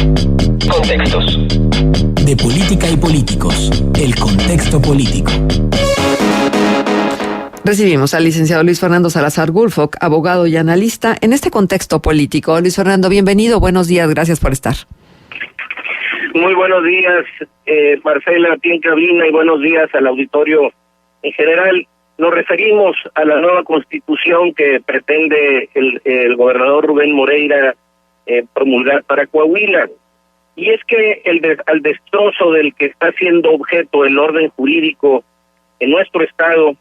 Contextos. De política y políticos. El contexto político. Recibimos al licenciado Luis Fernando Salazar Gulfok, abogado y analista en este contexto político. Luis Fernando, bienvenido, buenos días, gracias por estar. Muy buenos días, Marcela, aquí en cabina, y buenos días al auditorio en general. Nos referimos a la nueva constitución que pretende el gobernador Rubén Moreira promulgar para Coahuila. Y es que al destrozo del que está siendo objeto el orden jurídico en nuestro estado,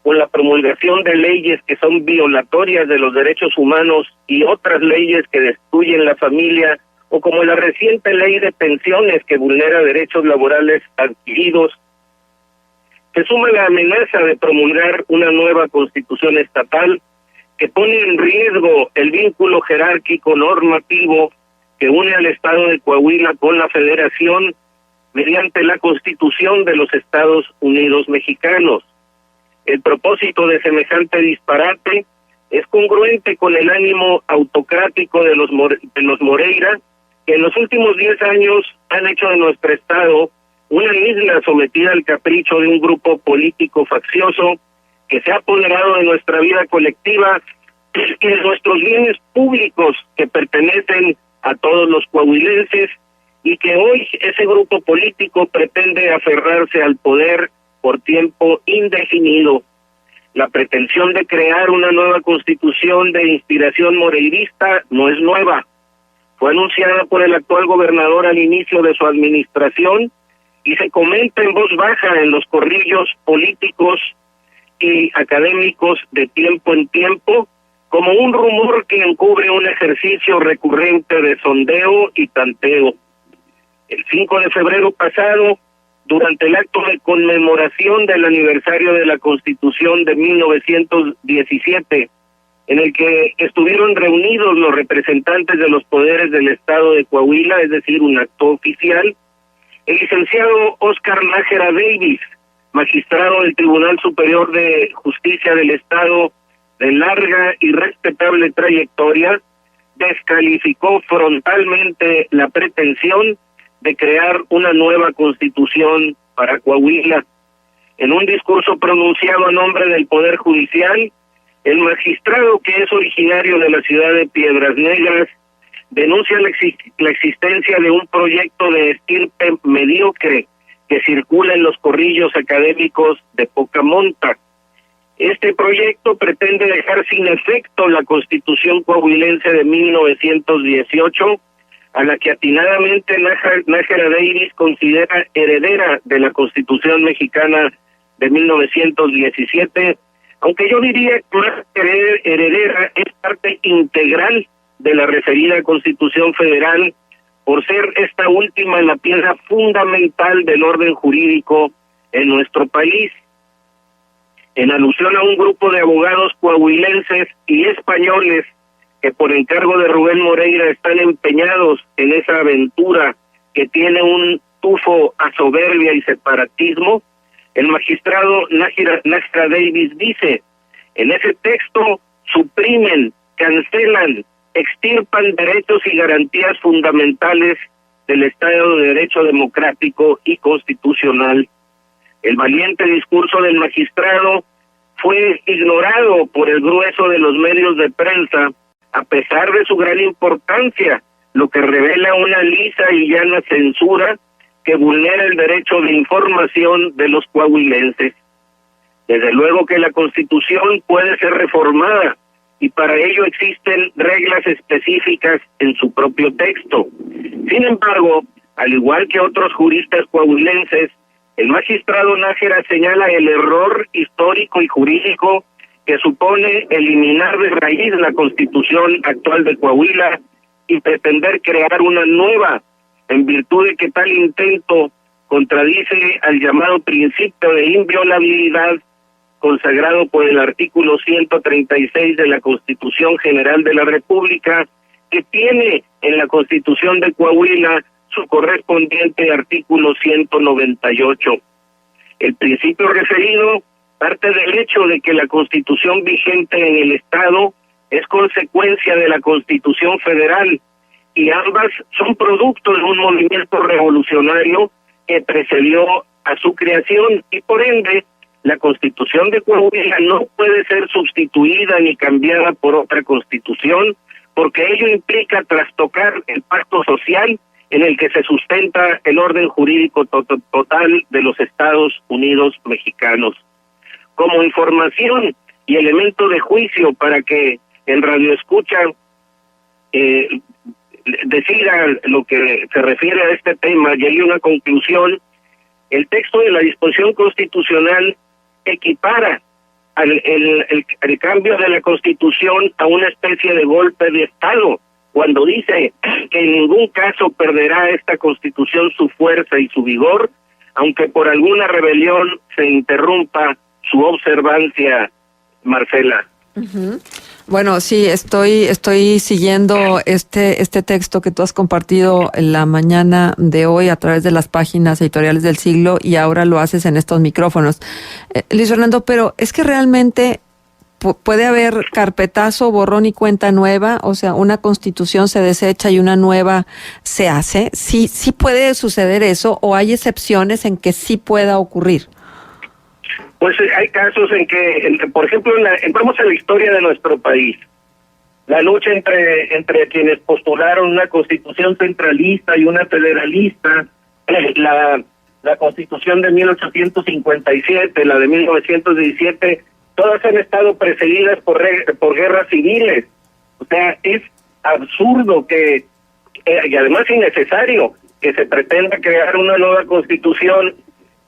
con la promulgación de leyes que son violatorias de los derechos humanos y otras leyes que destruyen la familia, o como la reciente ley de pensiones que vulnera derechos laborales adquiridos, se suma la amenaza de promulgar una nueva constitución estatal que pone en riesgo el vínculo jerárquico normativo que une al estado de Coahuila con la federación mediante la Constitución de los Estados Unidos Mexicanos. El propósito de semejante disparate es congruente con el ánimo autocrático de los Moreira, que en los últimos 10 años han hecho de nuestro estado una isla sometida al capricho de un grupo político faccioso que se ha apoderado de nuestra vida colectiva y de nuestros bienes públicos que pertenecen a todos los coahuilenses, y que hoy ese grupo político pretende aferrarse al poder por tiempo indefinido. La pretensión de crear una nueva constitución de inspiración moreirista no es nueva. Fue anunciada por el actual gobernador al inicio de su administración y se comenta en voz baja en los corrillos políticos y académicos de tiempo en tiempo como un rumor que encubre un ejercicio recurrente de sondeo y tanteo. El 5 de febrero pasado, durante el acto de conmemoración del aniversario de la Constitución de 1917, en el que estuvieron reunidos los representantes de los poderes del estado de Coahuila, es decir, un acto oficial, el licenciado Oscar Nájera Davis, magistrado del Tribunal Superior de Justicia del Estado de larga y respetable trayectoria, descalificó frontalmente la pretensión de crear una nueva constitución para Coahuila. En un discurso pronunciado a nombre del Poder Judicial, el magistrado, que es originario de la ciudad de Piedras Negras, denuncia la existencia de un proyecto de estirpe mediocre que circula en los corrillos académicos de poca monta. Este proyecto pretende dejar sin efecto la Constitución coahuilense de 1918, a la que atinadamente Nájera Davis considera heredera de la Constitución mexicana de 1917, aunque yo diría que más que heredera es parte integral de la referida Constitución Federal, por ser esta última la pieza fundamental del orden jurídico en nuestro país. En alusión a un grupo de abogados coahuilenses y españoles que por encargo de Rubén Moreira están empeñados en esa aventura que tiene un tufo a soberbia y separatismo, el magistrado Nájera Davis dice: en ese texto suprimen, cancelan, extirpan derechos y garantías fundamentales del Estado de Derecho democrático y constitucional. El valiente discurso del magistrado fue ignorado por el grueso de los medios de prensa, a pesar de su gran importancia, lo que revela una lisa y llana censura que vulnera el derecho de información de los coahuilenses. Desde luego que la Constitución puede ser reformada, y para ello existen reglas específicas en su propio texto. Sin embargo, al igual que otros juristas coahuilenses, el magistrado Nájera señala el error histórico y jurídico que supone eliminar de raíz la Constitución actual de Coahuila y pretender crear una nueva, en virtud de que tal intento contradice al llamado principio de inviolabilidad consagrado por el artículo 136 de la Constitución General de la República, que tiene en la Constitución de Coahuila su correspondiente artículo 198. El principio referido parte del hecho de que la Constitución vigente en el Estado es consecuencia de la Constitución Federal, y ambas son producto de un movimiento revolucionario que precedió a su creación, y por ende la Constitución de Coahuila no puede ser sustituida ni cambiada por otra constitución, porque ello implica trastocar el pacto social en el que se sustenta el orden jurídico total de los Estados Unidos mexicanos. Como información y elemento de juicio para que en Radio Escucha decida lo que se refiere a este tema y hay una conclusión, el texto de la disposición constitucional equipara el cambio de la Constitución a una especie de golpe de Estado, cuando dice que en ningún caso perderá esta Constitución su fuerza y su vigor, aunque por alguna rebelión se interrumpa su observancia, Marcela. Uh-huh. Bueno, sí, estoy siguiendo este texto que tú has compartido en la mañana de hoy a través de las páginas editoriales del Siglo, y ahora lo haces en estos micrófonos. Luis Fernando, pero es que realmente puede haber carpetazo, borrón y cuenta nueva, o sea, una constitución se desecha y una nueva se hace. Sí puede suceder eso, o hay excepciones en que sí pueda ocurrir. Pues hay casos en que, por ejemplo, vamos a la historia de nuestro país. La lucha entre quienes postularon una constitución centralista y una federalista, la constitución de 1857, la de 1917, todas han estado precedidas por guerras civiles. O sea, es absurdo y además innecesario, que se pretenda crear una nueva constitución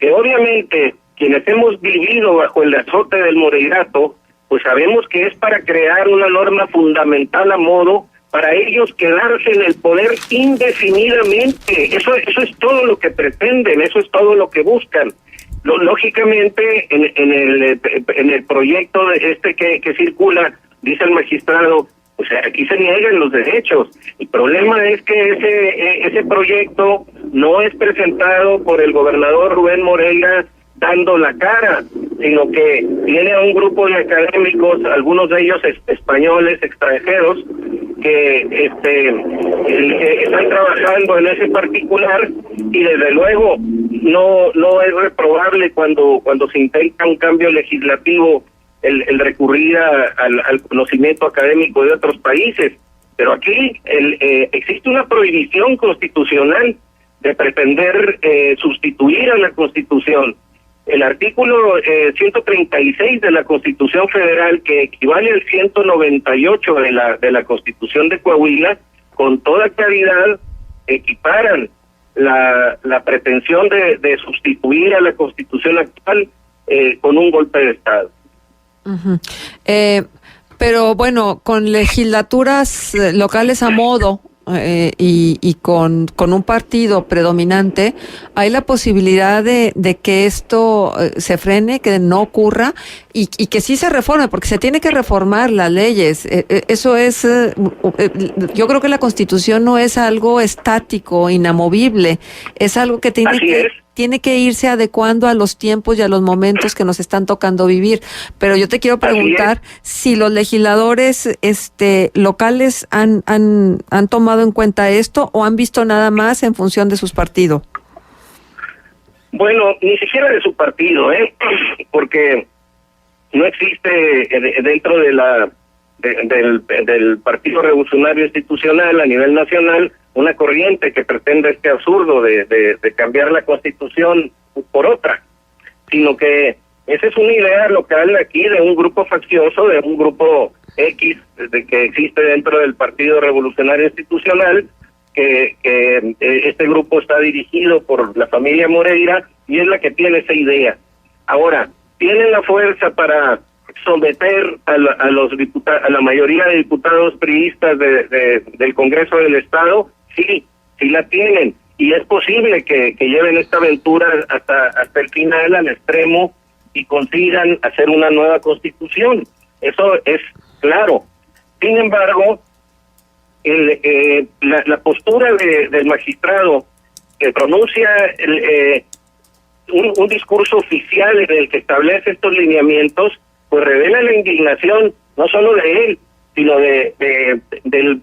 que obviamente quienes hemos vivido bajo el azote del Moreirato, pues sabemos que es para crear una norma fundamental a modo para ellos quedarse en el poder indefinidamente. Eso es todo lo que pretenden, eso es todo lo que buscan. Lógicamente, en el proyecto que circula, dice el magistrado, o sea, aquí se niegan los derechos. El problema es que ese proyecto no es presentado por el gobernador Rubén Moreira dando la cara, sino que tiene a un grupo de académicos, algunos de ellos españoles, extranjeros, que están trabajando en ese particular, y desde luego no es reprobable cuando se intenta un cambio legislativo el recurrir al conocimiento académico de otros países, pero aquí existe una prohibición constitucional de pretender sustituir a la Constitución. El artículo 136 de la Constitución Federal, que equivale al 198 de la Constitución de Coahuila, con toda claridad equiparan la pretensión de sustituir a la Constitución actual con un golpe de Estado. Uh-huh. Pero bueno, con legislaturas locales a modo y con un partido predominante, hay la posibilidad de que esto se frene, que no ocurra y que sí se reforme, porque se tiene que reformar las leyes. Eso es, yo creo que la Constitución no es algo estático, inamovible, es algo que tiene que irse adecuando a los tiempos y a los momentos que nos están tocando vivir. Pero yo te quiero preguntar si los legisladores locales han tomado en cuenta esto o han visto nada más en función de sus partidos. Bueno, ni siquiera de su partido, porque no existe dentro del Partido Revolucionario Institucional a nivel nacional una corriente que pretenda este absurdo de cambiar la Constitución por otra, sino que esa es una idea local aquí de un grupo faccioso, de un grupo X que existe dentro del Partido Revolucionario Institucional, que este grupo está dirigido por la familia Moreira y es la que tiene esa idea. Ahora, ¿tienen la fuerza para someter a la mayoría de diputados priistas del Congreso del Estado? Sí la tienen, y es posible que lleven esta aventura hasta el final, al extremo, y consigan hacer una nueva Constitución. Eso es claro. Sin embargo, la postura del magistrado que pronuncia un discurso oficial en el que establece estos lineamientos, pues revela la indignación no solo de él, sino del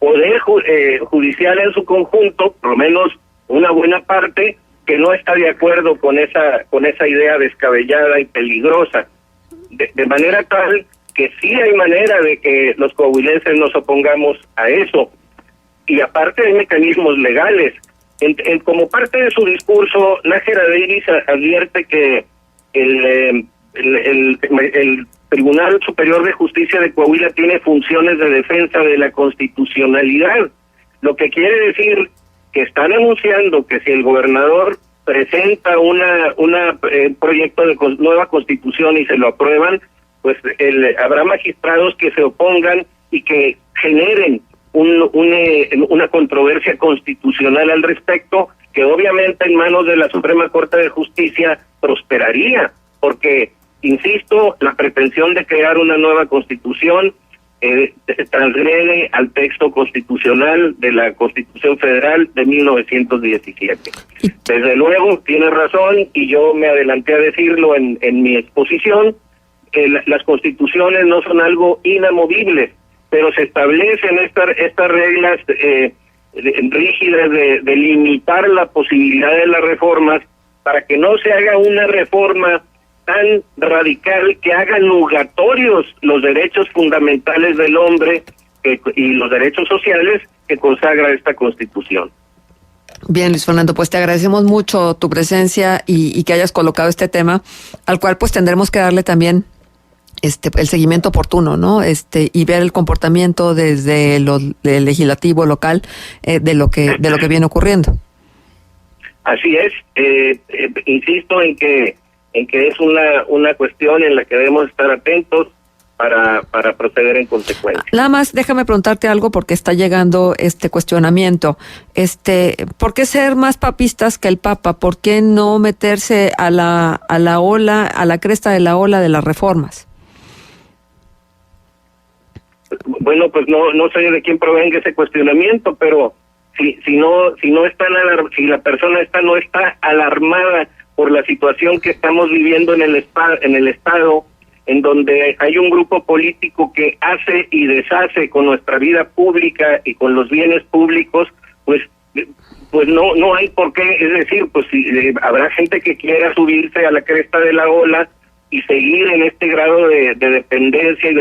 poder judicial en su conjunto, por lo menos una buena parte, que no está de acuerdo con esa idea descabellada y peligrosa, de manera tal que sí hay manera de que los coahuilenses nos opongamos a eso. Y aparte hay mecanismos legales. Como parte de su discurso, Nájera Davis advierte que el Tribunal Superior de Justicia de Coahuila tiene funciones de defensa de la constitucionalidad, lo que quiere decir que están anunciando que si el gobernador presenta un proyecto de nueva constitución y se lo aprueban, pues habrá magistrados que se opongan y que generen una controversia constitucional al respecto, que obviamente en manos de la Suprema Corte de Justicia prosperaría, porque, insisto, la pretensión de crear una nueva constitución transgrede al texto constitucional de la Constitución Federal de 1917. Desde luego, tiene razón, y yo me adelanté a decirlo en mi exposición, que las constituciones no son algo inamovible, pero se establecen estas reglas rígidas de limitar la posibilidad de las reformas para que no se haga una reforma tan radical que haga nugatorios los derechos fundamentales del hombre y los derechos sociales que consagra esta Constitución. Bien, Luis Fernando, pues te agradecemos mucho tu presencia y que hayas colocado este tema, al cual pues tendremos que darle también el seguimiento oportuno, ¿no? Y ver el comportamiento desde el legislativo local de lo que viene ocurriendo. Así es, insisto en que es una cuestión en la que debemos estar atentos para proceder en consecuencia. Nada más déjame preguntarte algo, porque está llegando este cuestionamiento. ¿Por qué ser más papistas que el Papa? ¿Por qué no meterse a la ola, a la cresta de la ola de las reformas? Bueno, pues no sé de quién provenga ese cuestionamiento, pero si la persona no está alarmada por la situación que estamos viviendo en el estado, en donde hay un grupo político que hace y deshace con nuestra vida pública y con los bienes públicos, pues no hay por qué. Es decir, pues habrá gente que quiera subirse a la cresta de la ola y seguir en este grado de dependencia y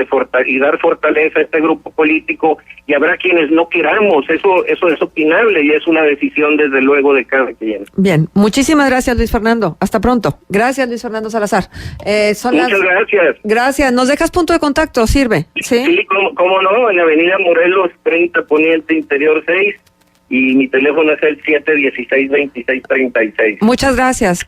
dar fortaleza a este grupo político, y habrá quienes no queramos. Eso es opinable y es una decisión desde luego de cada quien. Bien, muchísimas gracias, Luis Fernando. Hasta pronto. Gracias, Luis Fernando Salazar. Muchas gracias. Gracias. ¿Nos dejas punto de contacto? ¿Sirve? Sí, cómo no, en Avenida Morelos 30 Poniente Interior 6, y mi teléfono es el 716-2636. Muchas gracias.